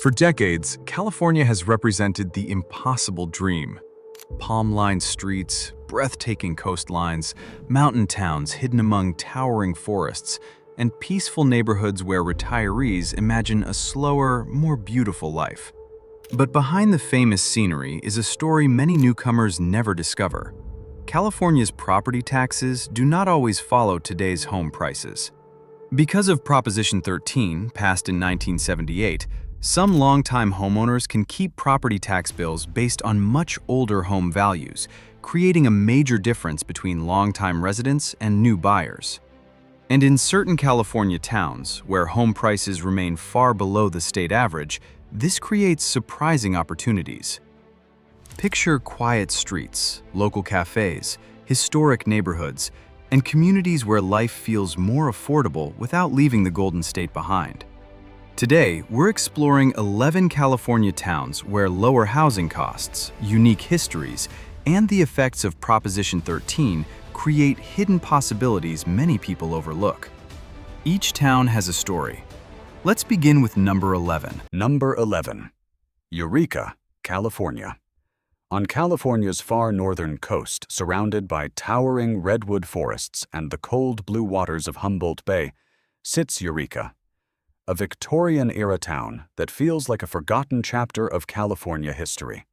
For decades, California has represented the impossible dream. Palm-lined streets, breathtaking coastlines, mountain towns hidden among towering forests, and peaceful neighborhoods where retirees imagine a slower, more beautiful life. But behind the famous scenery is a story many newcomers never discover. California's property taxes do not always follow today's home prices. Because of Proposition 13, passed in 1978, some longtime homeowners can keep property tax bills based on much older home values, creating a major difference between longtime residents and new buyers. And in certain California towns, where home prices remain far below the state average, this creates surprising opportunities. Picture quiet streets, local cafes, historic neighborhoods, and communities where life feels more affordable without leaving the Golden State behind. Today, we're exploring 11 California towns where lower housing costs, unique histories, and the effects of Proposition 13 create hidden possibilities many people overlook. Each town has a story. Let's begin with number 11. Number 11. Eureka, California. On California's far northern coast, surrounded by towering redwood forests and the cold blue waters of Humboldt Bay, sits Eureka, a Victorian-era town that feels like a forgotten chapter of California history.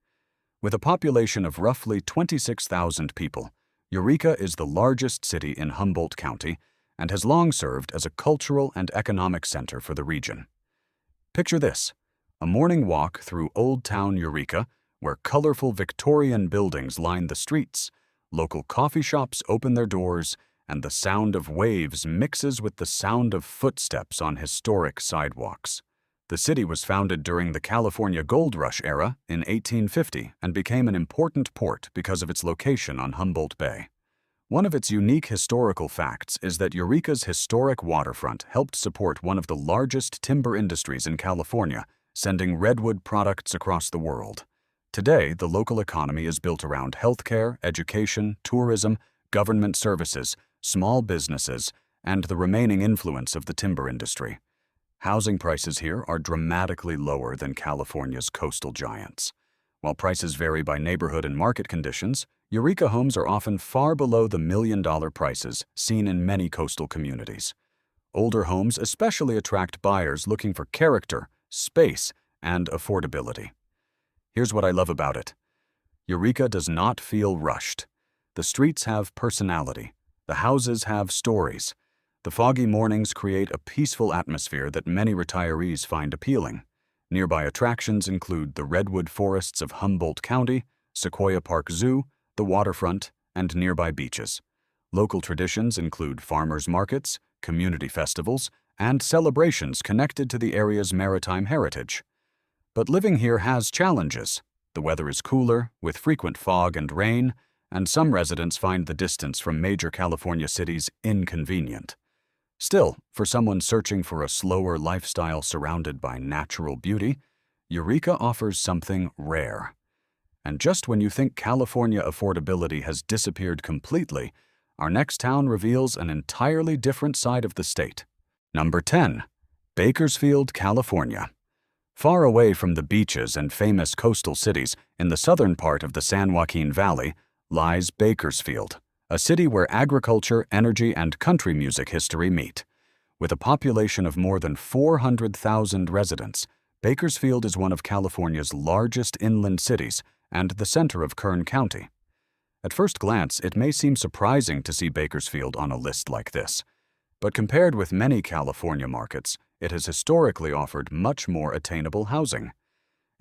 With a population of roughly 26,000 people, Eureka is the largest city in Humboldt County and has long served as a cultural and economic center for the region. Picture this: a morning walk through Old Town Eureka, where colorful Victorian buildings line the streets, local coffee shops open their doors, and the sound of waves mixes with the sound of footsteps on historic sidewalks. The city was founded during the California Gold Rush era in 1850 and became an important port because of its location on Humboldt Bay. One of its unique historical facts is that Eureka's historic waterfront helped support one of the largest timber industries in California, sending redwood products across the world. Today, the local economy is built around healthcare, education, tourism, government services, small businesses, and the remaining influence of the timber industry. Housing prices here are dramatically lower than California's coastal giants. While prices vary by neighborhood and market conditions, Eureka homes are often far below the million-dollar prices seen in many coastal communities. Older homes especially attract buyers looking for character, space, and affordability. Here's what I love about it. Eureka does not feel rushed. The streets have personality. The houses have stories. The foggy mornings create a peaceful atmosphere that many retirees find appealing. Nearby attractions include the redwood forests of Humboldt County, Sequoia Park Zoo, the waterfront, and nearby beaches. Local traditions include farmers markets, community festivals, and celebrations connected to the area's maritime heritage. But living here has challenges. The weather is cooler, with frequent fog and rain, and some residents find the distance from major California cities inconvenient. Still, for someone searching for a slower lifestyle surrounded by natural beauty, Eureka offers something rare. And just when you think California affordability has disappeared completely, our next town reveals an entirely different side of the state. Number 10. Bakersfield, California. Far away from the beaches and famous coastal cities in the southern part of the San Joaquin Valley lies Bakersfield, a city where agriculture, energy, and country music history meet. With a population of more than 400,000 residents, Bakersfield is one of California's largest inland cities and the center of Kern County. At first glance, it may seem surprising to see Bakersfield on a list like this, but compared with many California markets, it has historically offered much more attainable housing.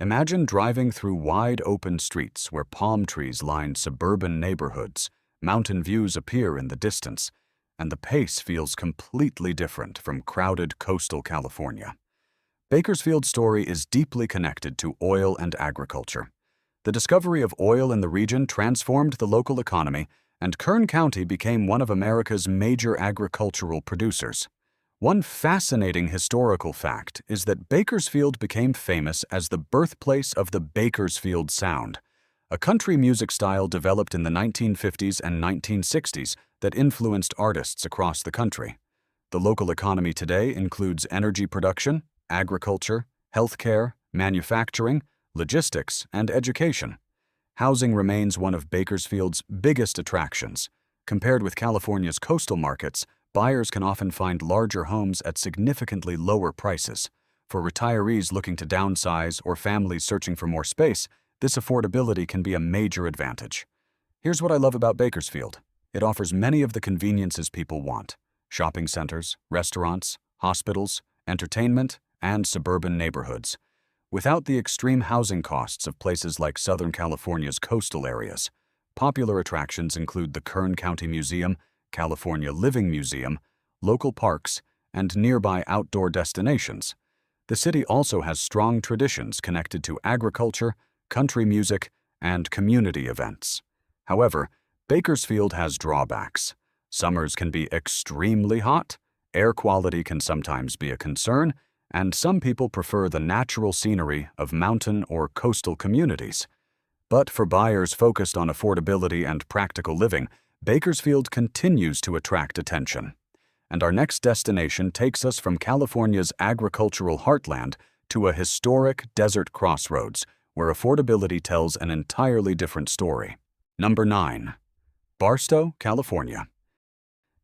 Imagine driving through wide open streets where palm trees line suburban neighborhoods, mountain views appear in the distance, and the pace feels completely different from crowded coastal California. Bakersfield's story is deeply connected to oil and agriculture. The discovery of oil in the region transformed the local economy, and Kern County became one of America's major agricultural producers. One fascinating historical fact is that Bakersfield became famous as the birthplace of the Bakersfield Sound, a country music style developed in the 1950s and 1960s that influenced artists across the country. The local economy today includes energy production, agriculture, healthcare, manufacturing, logistics, and education. Housing remains one of Bakersfield's biggest attractions. Compared with California's coastal markets, buyers can often find larger homes at significantly lower prices. For retirees looking to downsize or families searching for more space, this affordability can be a major advantage. Here's what I love about Bakersfield. It offers many of the conveniences people want: shopping centers, restaurants, hospitals, entertainment, and suburban neighborhoods, without the extreme housing costs of places like Southern California's coastal areas. Popular attractions include the Kern County Museum, California Living Museum, local parks, and nearby outdoor destinations. The city also has strong traditions connected to agriculture, country music, and community events. However, Bakersfield has drawbacks. Summers can be extremely hot, air quality can sometimes be a concern, and some people prefer the natural scenery of mountain or coastal communities. But for buyers focused on affordability and practical living, Bakersfield continues to attract attention. And our next destination takes us from California's agricultural heartland to a historic desert crossroads where affordability tells an entirely different story. Number 9. Barstow, California.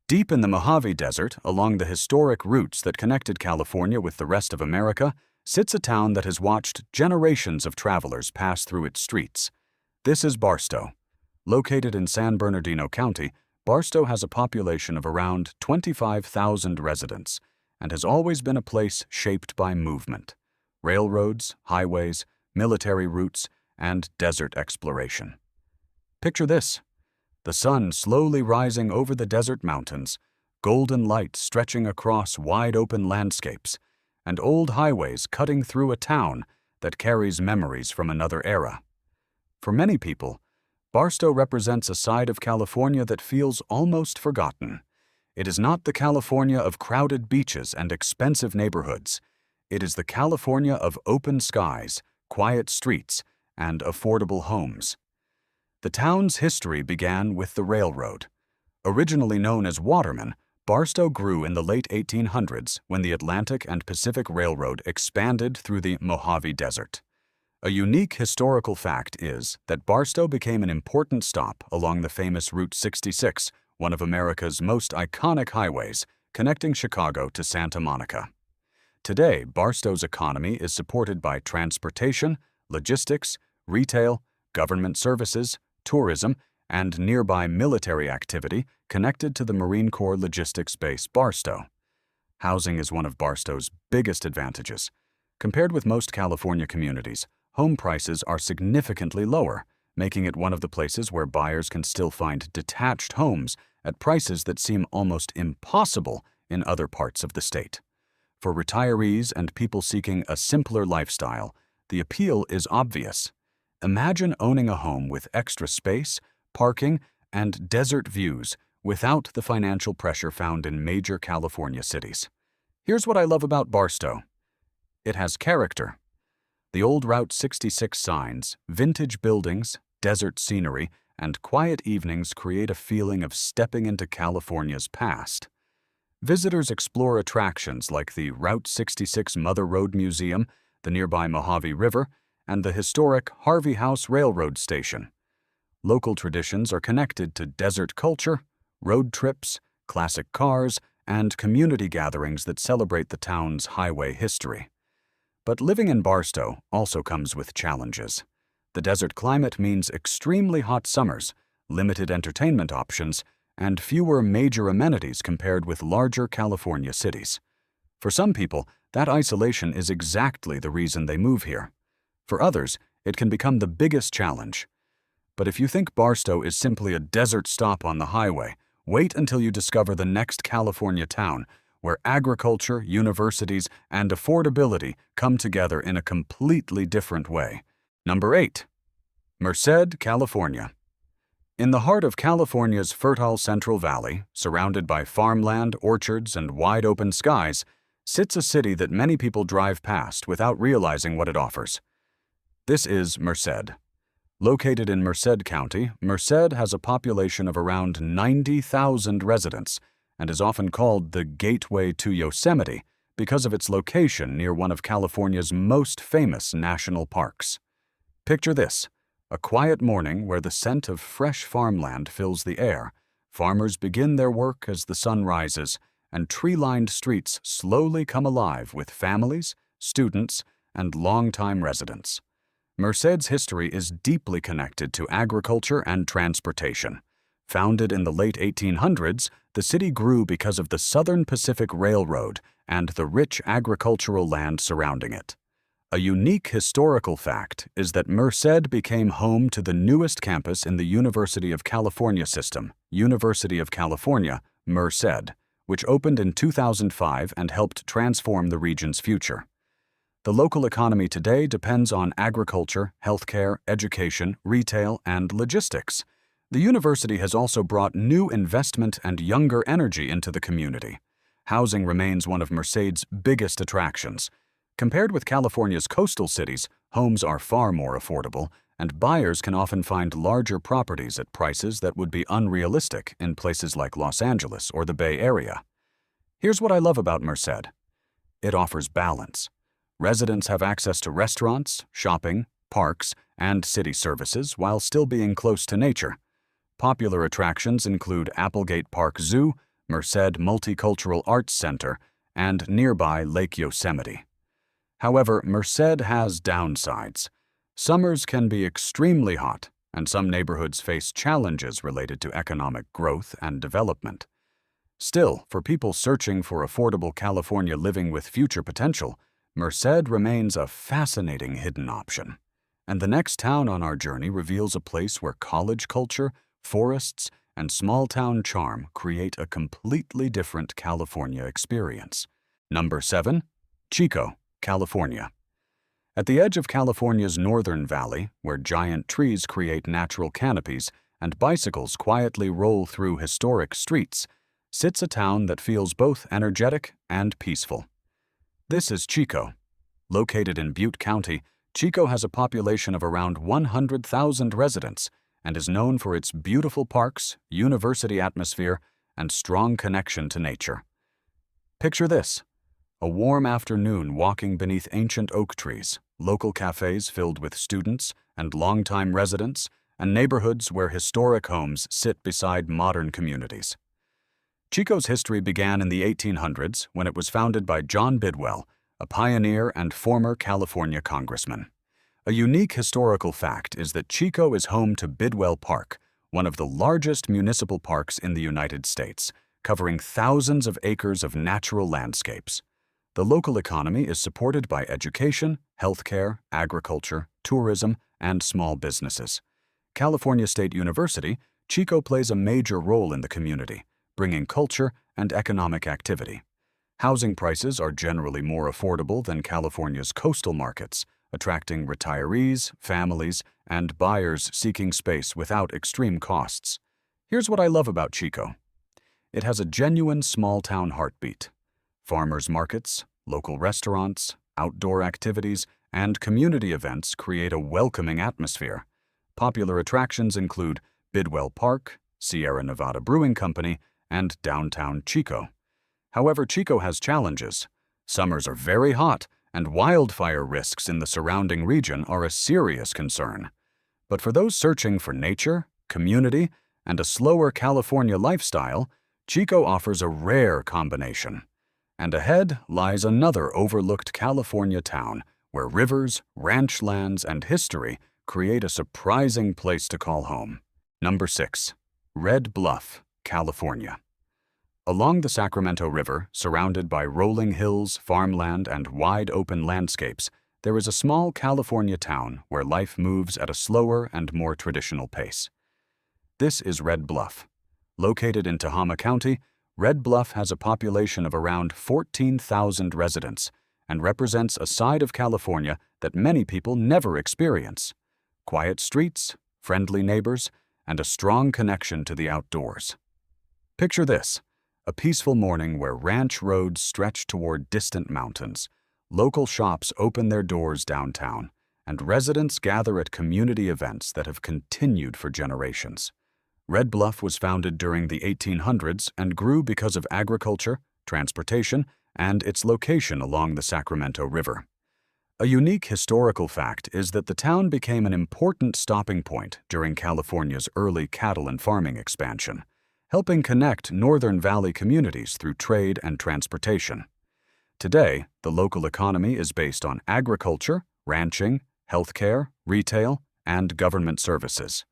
Deep in the Mojave Desert, along the historic routes that connected California with the rest of America, sits a town that has watched generations of travelers pass through its streets. This is Barstow. Located in San Bernardino County, Barstow has a population of around 25,000 residents and has always been a place shaped by movement: railroads, highways, military routes, and desert exploration. Picture this: the sun slowly rising over the desert mountains, golden light stretching across wide-open landscapes, and old highways cutting through a town that carries memories from another era. For many people, Barstow represents a side of California that feels almost forgotten. It is not the California of crowded beaches and expensive neighborhoods. It is the California of open skies, quiet streets, and affordable homes. The town's history began with the railroad. Originally known as Waterman, Barstow grew in the late 1800s when the Atlantic and Pacific Railroad expanded through the Mojave Desert. A unique historical fact is that Barstow became an important stop along the famous Route 66, one of America's most iconic highways, connecting Chicago to Santa Monica. Today, Barstow's economy is supported by transportation, logistics, retail, government services, tourism, and nearby military activity connected to the Marine Corps logistics base Barstow. Housing is one of Barstow's biggest advantages. Compared with most California communities, home prices are significantly lower, making it one of the places where buyers can still find detached homes at prices that seem almost impossible in other parts of the state. For retirees and people seeking a simpler lifestyle, the appeal is obvious. Imagine owning a home with extra space, parking, and desert views without the financial pressure found in major California cities. Here's what I love about Barstow. It has character. The old Route 66 signs, vintage buildings, desert scenery, and quiet evenings create a feeling of stepping into California's past. Visitors explore attractions like the Route 66 Mother Road Museum, the nearby Mojave River, and the historic Harvey House Railroad Station. Local traditions are connected to desert culture, road trips, classic cars, and community gatherings that celebrate the town's highway history. But living in Barstow also comes with challenges. The desert climate means extremely hot summers, limited entertainment options, and fewer major amenities compared with larger California cities. For some people, that isolation is exactly the reason they move here. For others, it can become the biggest challenge. But if you think Barstow is simply a desert stop on the highway, wait until you discover the next California town where agriculture, universities, and affordability come together in a completely different way. Number 8. Merced, California. In the heart of California's fertile Central Valley, surrounded by farmland, orchards, and wide-open skies, sits a city that many people drive past without realizing what it offers. This is Merced. Located in Merced County, Merced has a population of around 90,000 residents and is often called the Gateway to Yosemite because of its location near one of California's most famous national parks. Picture this: a quiet morning where the scent of fresh farmland fills the air. Farmers begin their work as the sun rises, and tree-lined streets slowly come alive with families, students, and longtime residents. Merced's history is deeply connected to agriculture and transportation. Founded in the late 1800s, the city grew because of the Southern Pacific Railroad and the rich agricultural land surrounding it. A unique historical fact is that Merced became home to the newest campus in the University of California system, University of California, Merced, which opened in 2005 and helped transform the region's future. The local economy today depends on agriculture, healthcare, education, retail, and logistics. The university has also brought new investment and younger energy into the community. Housing remains one of Merced's biggest attractions. Compared with California's coastal cities, homes are far more affordable, and buyers can often find larger properties at prices that would be unrealistic in places like Los Angeles or the Bay Area. Here's what I love about Merced. It offers balance. Residents have access to restaurants, shopping, parks, and city services while still being close to nature. Popular attractions include Applegate Park Zoo, Merced Multicultural Arts Center, and nearby Lake Yosemite. However, Merced has downsides. Summers can be extremely hot, and some neighborhoods face challenges related to economic growth and development. Still, for people searching for affordable California living with future potential, Merced remains a fascinating hidden option. And the next town on our journey reveals a place where college culture, forests, and small-town charm create a completely different California experience. Number 7. Chico, California. At the edge of California's northern valley, where giant trees create natural canopies and bicycles quietly roll through historic streets, sits a town that feels both energetic and peaceful. This is Chico. Located in Butte County, Chico has a population of around 100,000 residents and is known for its beautiful parks, university atmosphere, and strong connection to nature. Picture this: a warm afternoon walking beneath ancient oak trees, local cafes filled with students and longtime residents, and neighborhoods where historic homes sit beside modern communities. Chico's history began in the 1800s when it was founded by John Bidwell, a pioneer and former California congressman. A unique historical fact is that Chico is home to Bidwell Park, one of the largest municipal parks in the United States, covering thousands of acres of natural landscapes. The local economy is supported by education, healthcare, agriculture, tourism, and small businesses. California State University, Chico plays a major role in the community, bringing culture and economic activity. Housing prices are generally more affordable than California's coastal markets, attracting retirees, families, and buyers seeking space without extreme costs. Here's what I love about Chico. It has a genuine small-town heartbeat. Farmers markets, local restaurants, outdoor activities, and community events create a welcoming atmosphere. Popular attractions include Bidwell Park, Sierra Nevada Brewing Company, and downtown Chico. However, Chico has challenges. Summers are very hot, and wildfire risks in the surrounding region are a serious concern. But for those searching for nature, community, and a slower California lifestyle, Chico offers a rare combination. And ahead lies another overlooked California town where rivers, ranch lands, and history create a surprising place to call home. Number 6. Red Bluff, California. Along the Sacramento River, surrounded by rolling hills, farmland, and wide-open landscapes, there is a small California town where life moves at a slower and more traditional pace. This is Red Bluff. Located in Tehama County, Red Bluff has a population of around 14,000 residents and represents a side of California that many people never experience. Quiet streets, friendly neighbors, and a strong connection to the outdoors. Picture this: a peaceful morning where ranch roads stretch toward distant mountains, local shops open their doors downtown, and residents gather at community events that have continued for generations. Red Bluff was founded during the 1800s and grew because of agriculture, transportation, and its location along the Sacramento River. A unique historical fact is that the town became an important stopping point during California's early cattle and farming expansion, helping connect Northern Valley communities through trade and transportation. Today, the local economy is based on agriculture, ranching, healthcare, retail, and government services.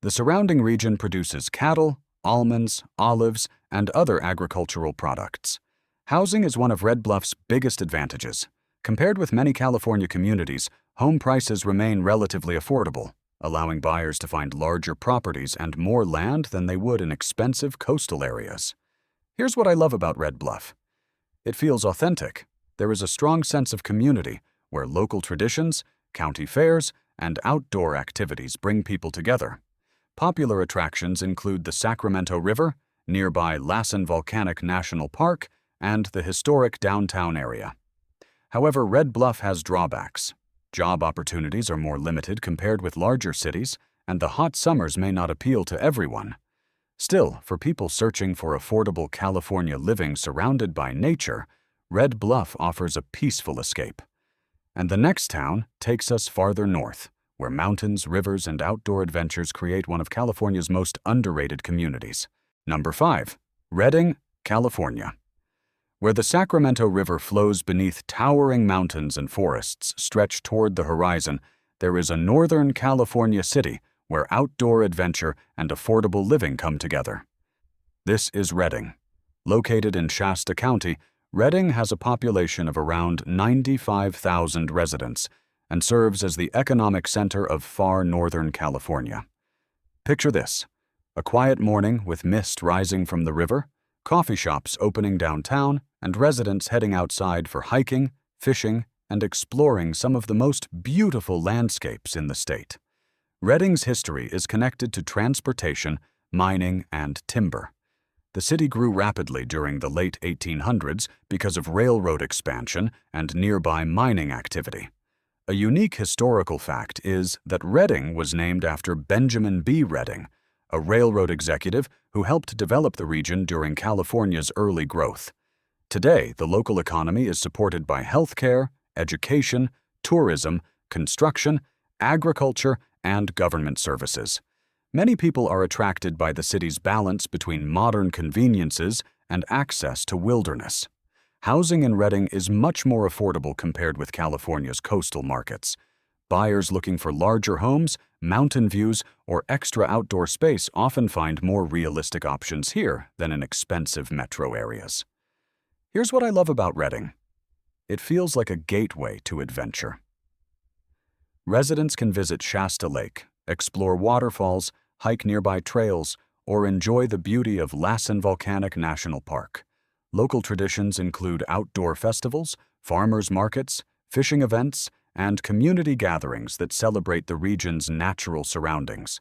The surrounding region produces cattle, almonds, olives, and other agricultural products. Housing is one of Red Bluff's biggest advantages. Compared with many California communities, home prices remain relatively affordable, allowing buyers to find larger properties and more land than they would in expensive coastal areas. Here's what I love about Red Bluff. It feels authentic. There is a strong sense of community, where local traditions, county fairs, and outdoor activities bring people together. Popular attractions include the Sacramento River, nearby Lassen Volcanic National Park, and the historic downtown area. However, Red Bluff has drawbacks. Job opportunities are more limited compared with larger cities, and the hot summers may not appeal to everyone. Still, for people searching for affordable California living surrounded by nature, Red Bluff offers a peaceful escape. And the next town takes us farther north, where mountains, rivers, and outdoor adventures create one of California's most underrated communities. Number 5. Redding, California. Where the Sacramento River flows beneath towering mountains and forests stretched toward the horizon, there is a Northern California city where outdoor adventure and affordable living come together. This is Redding. Located in Shasta County, Redding has a population of around 95,000 residents and serves as the economic center of far northern California. Picture this: a quiet morning with mist rising from the river, coffee shops opening downtown, and residents heading outside for hiking, fishing, and exploring some of the most beautiful landscapes in the state. Redding's history is connected to transportation, mining, and timber. The city grew rapidly during the late 1800s because of railroad expansion and nearby mining activity. A unique historical fact is that Redding was named after Benjamin B. Redding, a railroad executive who helped develop the region during California's early growth. Today, the local economy is supported by healthcare, education, tourism, construction, agriculture, and government services. Many people are attracted by the city's balance between modern conveniences and access to wilderness. Housing in Redding is much more affordable compared with California's coastal markets. Buyers looking for larger homes, mountain views, or extra outdoor space often find more realistic options here than in expensive metro areas. Here's what I love about Redding. It feels like a gateway to adventure. Residents can visit Shasta Lake, explore waterfalls, hike nearby trails, or enjoy the beauty of Lassen Volcanic National Park. Local traditions include outdoor festivals, farmers markets, fishing events, and community gatherings that celebrate the region's natural surroundings.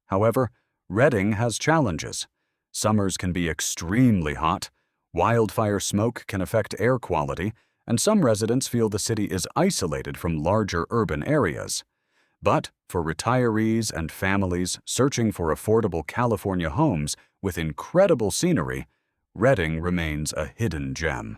However, Redding has challenges. Summers can be extremely hot, wildfire smoke can affect air quality, and some residents feel the city is isolated from larger urban areas. But for retirees and families searching for affordable California homes with incredible scenery, Redding remains a hidden gem.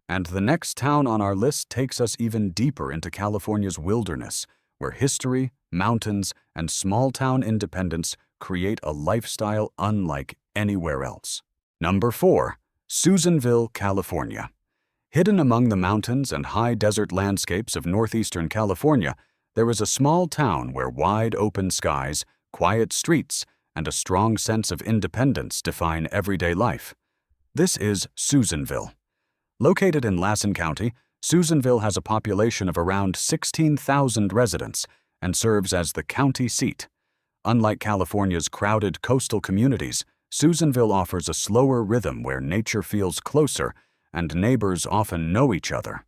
And the next town on our list takes us even deeper into California's wilderness, where history, mountains, and small-town independence create a lifestyle unlike anywhere else. Number 4. Susanville, California. Hidden among the mountains and high desert landscapes of northeastern California, there is a small town where wide open skies, quiet streets, and a strong sense of independence define everyday life. This is Susanville. Located in Lassen County, Susanville has a population of around 16,000 residents and serves as the county seat. Unlike California's crowded coastal communities, Susanville offers a slower rhythm where nature feels closer and neighbors often know each other.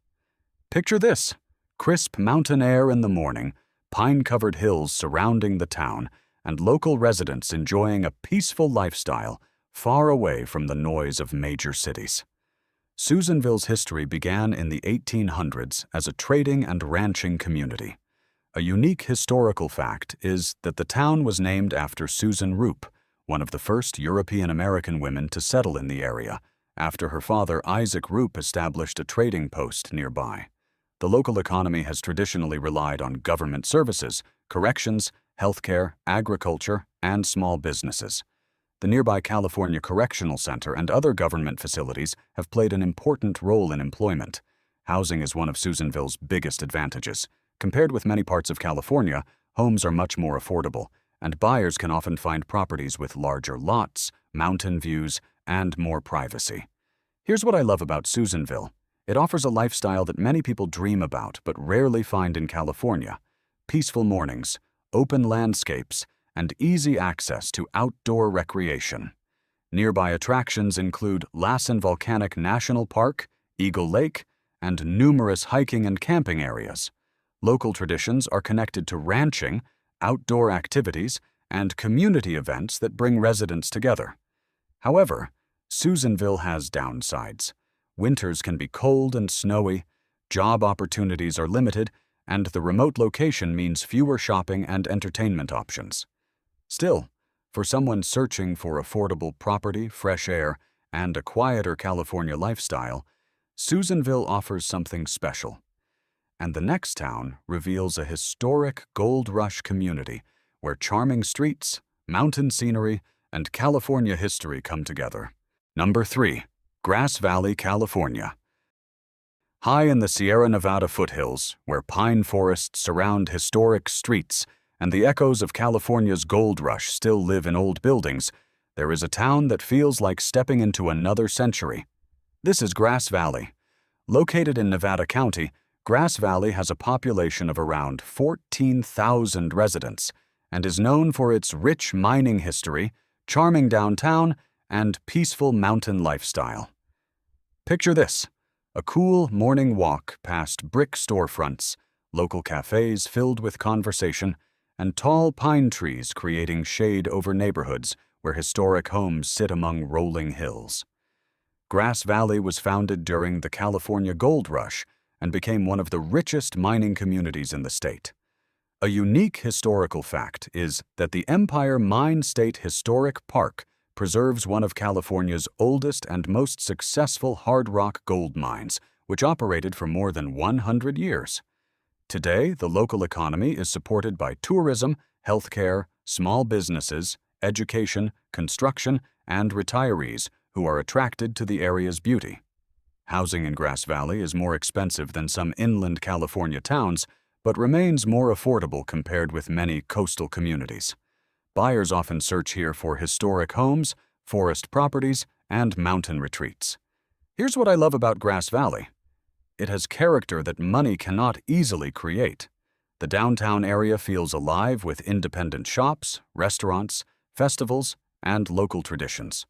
Picture this: crisp mountain air in the morning, pine-covered hills surrounding the town, and local residents enjoying a peaceful lifestyle far away from the noise of major cities. Susanville's history began in the 1800s as a trading and ranching community. A unique historical fact is that the town was named after Susan Roop, one of the first European-American women to settle in the area, after her father Isaac Roop established a trading post nearby. The local economy has traditionally relied on government services, corrections, healthcare, agriculture, and small businesses. The nearby California Correctional Center and other government facilities have played an important role in employment. Housing is one of Susanville's biggest advantages. Compared with many parts of California, homes are much more affordable, and buyers can often find properties with larger lots, mountain views, and more privacy. Here's what I love about Susanville. It offers a lifestyle that many people dream about but rarely find in California. Peaceful mornings, open landscapes, and easy access to outdoor recreation. Nearby attractions include Lassen Volcanic National Park, Eagle Lake, and numerous hiking and camping areas. Local traditions are connected to ranching, outdoor activities, and community events that bring residents together. However, Susanville has downsides. Winters can be cold and snowy, job opportunities are limited, and the remote location means fewer shopping and entertainment options. Still, for someone searching for affordable property, fresh air, and a quieter California lifestyle, Susanville offers something special. And the next town reveals a historic gold rush community where charming streets, mountain scenery, and California history come together. Number 3. Grass Valley, California. High in the Sierra Nevada foothills, where pine forests surround historic streets and the echoes of California's gold rush still live in old buildings, there is a town that feels like stepping into another century. This is Grass Valley. Located in Nevada County, Grass Valley has a population of around 14,000 residents and is known for its rich mining history, charming downtown, and peaceful mountain lifestyle. Picture this: a cool morning walk past brick storefronts, local cafes filled with conversation, and tall pine trees creating shade over neighborhoods where historic homes sit among rolling hills. Grass Valley was founded during the California Gold Rush and became one of the richest mining communities in the state. A unique historical fact is that the Empire Mine State Historic Park preserves one of California's oldest and most successful hard rock gold mines, which operated for more than 100 years. Today, the local economy is supported by tourism, healthcare, small businesses, education, construction, and retirees who are attracted to the area's beauty. Housing in Grass Valley is more expensive than some inland California towns, but remains more affordable compared with many coastal communities. Buyers often search here for historic homes, forest properties, and mountain retreats. Here's what I love about Grass Valley. It has character that money cannot easily create. The downtown area feels alive with independent shops, restaurants, festivals, and local traditions.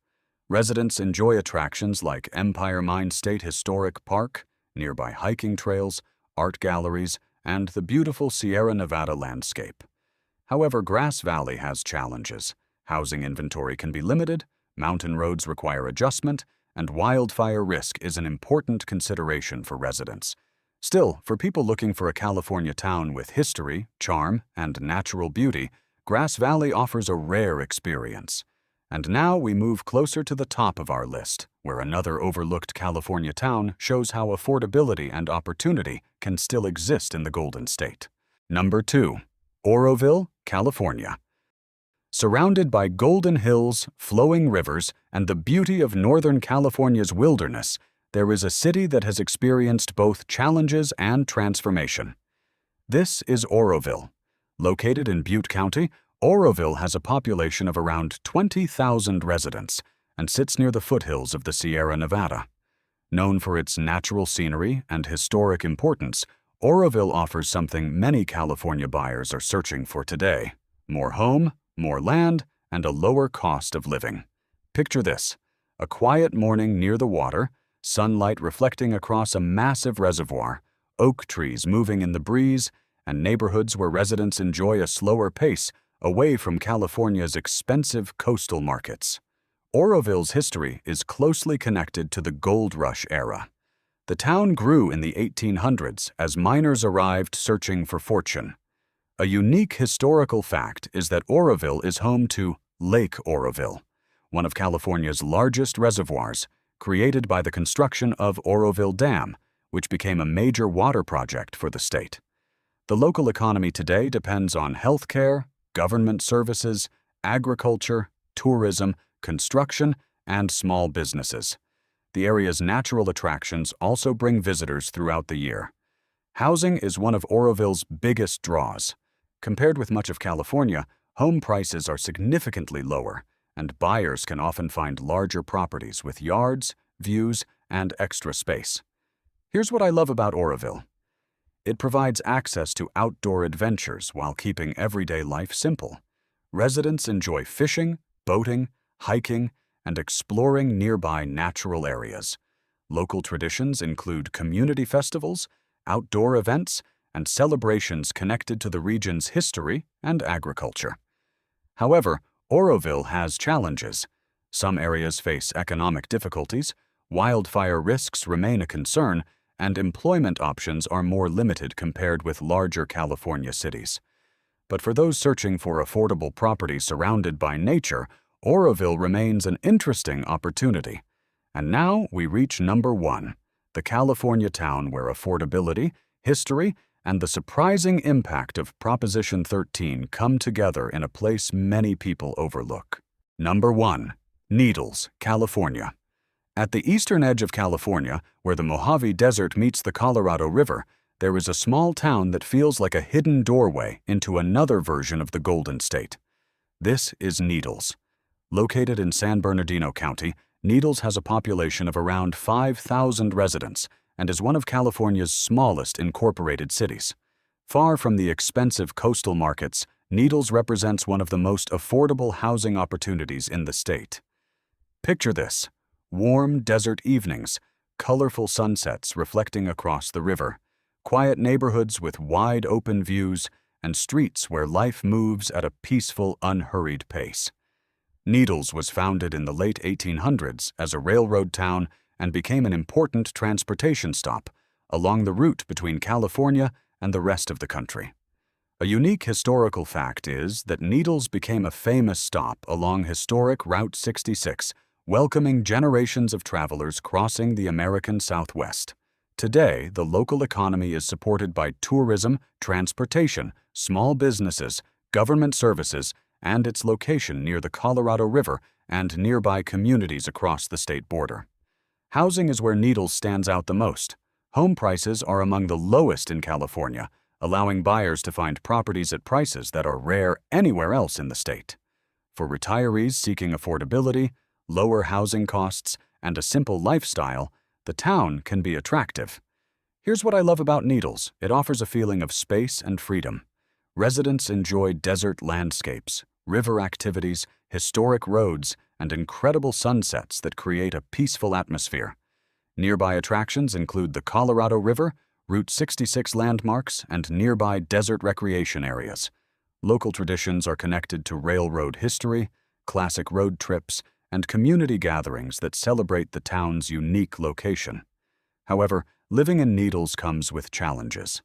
Residents enjoy attractions like Empire Mine State Historic Park, nearby hiking trails, art galleries, and the beautiful Sierra Nevada landscape. However, Grass Valley has challenges. Housing inventory can be limited, mountain roads require adjustment, and wildfire risk is an important consideration for residents. Still, for people looking for a California town with history, charm, and natural beauty, Grass Valley offers a rare experience. And now we move closer to the top of our list, where another overlooked California town shows how affordability and opportunity can still exist in the Golden State. Number 2. Oroville, California. Surrounded by golden hills, flowing rivers, and the beauty of Northern California's wilderness, there is a city that has experienced both challenges and transformation. This is Oroville. Located in Butte County, Oroville has a population of around 20,000 residents and sits near the foothills of the Sierra Nevada. Known for its natural scenery and historic importance, Oroville offers something many California buyers are searching for today: more home, more land, and a lower cost of living. Picture this: a quiet morning near the water, sunlight reflecting across a massive reservoir, oak trees moving in the breeze, and neighborhoods where residents enjoy a slower pace away from California's expensive coastal markets. Oroville's history is closely connected to the Gold Rush era. The town grew in the 1800s as miners arrived searching for fortune. A unique historical fact is that Oroville is home to Lake Oroville, one of California's largest reservoirs, created by the construction of Oroville Dam, which became a major water project for the state. The local economy today depends on healthcare, government services, agriculture, tourism, construction, and small businesses. The area's natural attractions also bring visitors throughout the year. Housing is one of Oroville's biggest draws. Compared with much of California, home prices are significantly lower, and buyers can often find larger properties with yards, views, and extra space. Here's what I love about Oroville. It provides access to outdoor adventures while keeping everyday life simple. Residents enjoy fishing, boating, hiking, and exploring nearby natural areas. Local traditions include community festivals, outdoor events, and celebrations connected to the region's history and agriculture. However, Oroville has challenges. Some areas face economic difficulties, wildfire risks remain a concern, and employment options are more limited compared with larger California cities. But for those searching for affordable property surrounded by nature, Oroville remains an interesting opportunity. And now we reach number 1, the California town where affordability, history, and the surprising impact of Proposition 13 come together in a place many people overlook. Number 1. Needles, California. At the eastern edge of California, where the Mojave Desert meets the Colorado River, there is a small town that feels like a hidden doorway into another version of the Golden State. This is Needles. Located in San Bernardino County, Needles has a population of around 5,000 residents and is one of California's smallest incorporated cities. Far from the expensive coastal markets, Needles represents one of the most affordable housing opportunities in the state. Picture this: warm desert evenings, colorful sunsets reflecting across the river, quiet neighborhoods with wide open views, and streets where life moves at a peaceful, unhurried pace. Needles was founded in the late 1800s as a railroad town and became an important transportation stop along the route between California and the rest of the country. A unique historical fact is that Needles became a famous stop along historic Route 66, welcoming generations of travelers crossing the American Southwest. Today, the local economy is supported by tourism, transportation, small businesses, government services, and its location near the Colorado River and nearby communities across the state border. Housing is where Needles stands out the most. Home prices are among the lowest in California, allowing buyers to find properties at prices that are rare anywhere else in the state. For retirees seeking affordability, lower housing costs, and a simple lifestyle, the town can be attractive. Here's what I love about Needles: it offers a feeling of space and freedom. Residents enjoy desert landscapes, river activities, historic roads, and incredible sunsets that create a peaceful atmosphere. Nearby attractions include the Colorado River, Route 66 landmarks, and nearby desert recreation areas. Local traditions are connected to railroad history, classic road trips, and community gatherings that celebrate the town's unique location. However, living in Needles comes with challenges.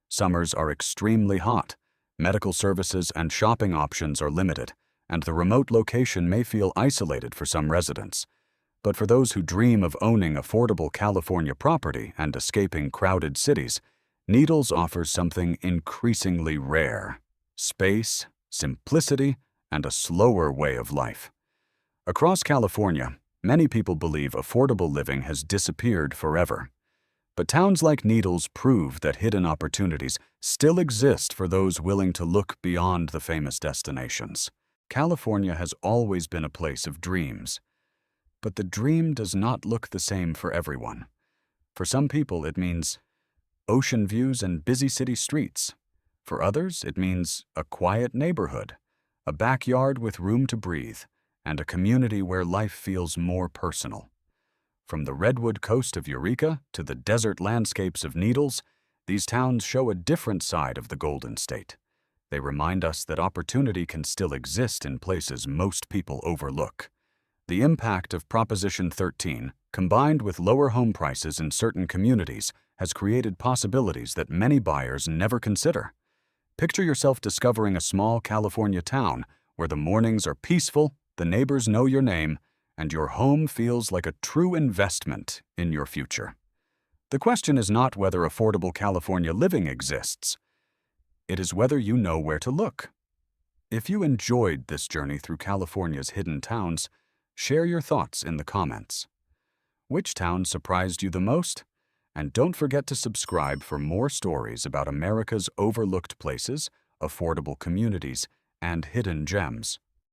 Summers are extremely hot, medical services and shopping options are limited, and the remote location may feel isolated for some residents. But for those who dream of owning affordable California property and escaping crowded cities, Needles offers something increasingly rare: space, simplicity, and a slower way of life. Across California, many people believe affordable living has disappeared forever. But towns like Needles prove that hidden opportunities still exist for those willing to look beyond the famous destinations. California has always been a place of dreams. But the dream does not look the same for everyone. For some people, it means ocean views and busy city streets. For others, it means a quiet neighborhood, a backyard with room to breathe, and a community where life feels more personal. From the redwood coast of Eureka to the desert landscapes of Needles, these towns show a different side of the Golden State. They remind us that opportunity can still exist in places most people overlook. The impact of Proposition 13, combined with lower home prices in certain communities, has created possibilities that many buyers never consider. Picture yourself discovering a small California town where the mornings are peaceful, the neighbors know your name, and your home feels like a true investment in your future. The question is not whether affordable California living exists. It is whether you know where to look. If you enjoyed this journey through California's hidden towns, share your thoughts in the comments. Which town surprised you the most? And don't forget to subscribe for more stories about America's overlooked places, affordable communities, and hidden gems.